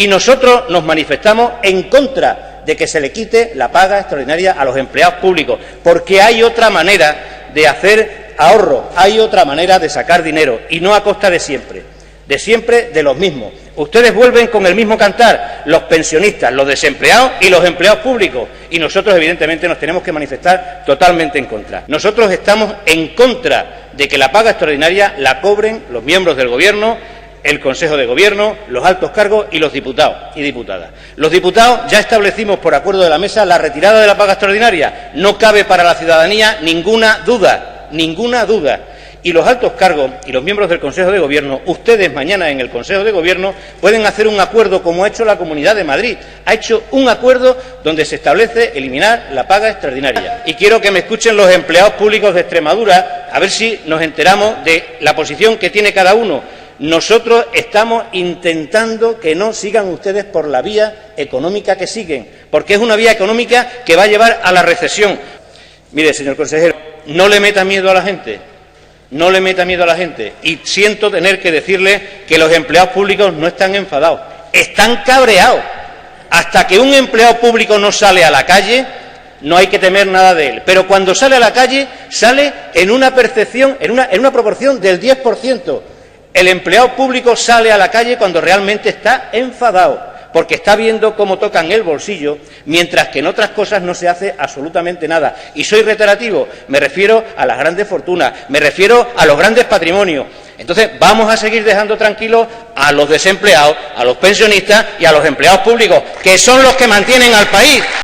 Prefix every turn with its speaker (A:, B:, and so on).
A: Y nosotros nos manifestamos en contra de que se le quite la paga extraordinaria a los empleados públicos, porque hay otra manera de hacer ahorro, hay otra manera de sacar dinero, y no a costa de siempre de los mismos. Ustedes vuelven con el mismo cantar, los pensionistas, los desempleados y los empleados públicos, y nosotros evidentemente nos tenemos que manifestar totalmente en contra. Nosotros estamos en contra de que la paga extraordinaria la cobren los miembros del Gobierno, el Consejo de Gobierno, los altos cargos y los diputados y diputadas. Los diputados ya establecimos por acuerdo de la mesa la retirada de la paga extraordinaria. No cabe para la ciudadanía ninguna duda, ninguna duda. Y los altos cargos y los miembros del Consejo de Gobierno, ustedes mañana en el Consejo de Gobierno pueden hacer un acuerdo como ha hecho la Comunidad de Madrid. Ha hecho un acuerdo donde se establece eliminar la paga extraordinaria. Y quiero que me escuchen los empleados públicos de Extremadura, a ver si nos enteramos de la posición que tiene cada uno. Nosotros estamos intentando que no sigan ustedes por la vía económica que siguen, porque es una vía económica que va a llevar a la recesión. Mire, señor consejero, no le meta miedo a la gente. No le meta miedo a la gente, y siento tener que decirle que los empleados públicos no están enfadados, están cabreados. Hasta que un empleado público no sale a la calle, no hay que temer nada de él. Pero cuando sale a la calle, sale en una percepción, en una proporción del 10%. El empleado público sale a la calle cuando realmente está enfadado, porque está viendo cómo tocan el bolsillo, mientras que en otras cosas no se hace absolutamente nada. Y soy reiterativo, me refiero a las grandes fortunas, me refiero a los grandes patrimonios. Entonces, vamos a seguir dejando tranquilos a los desempleados, a los pensionistas y a los empleados públicos, que son los que mantienen al país.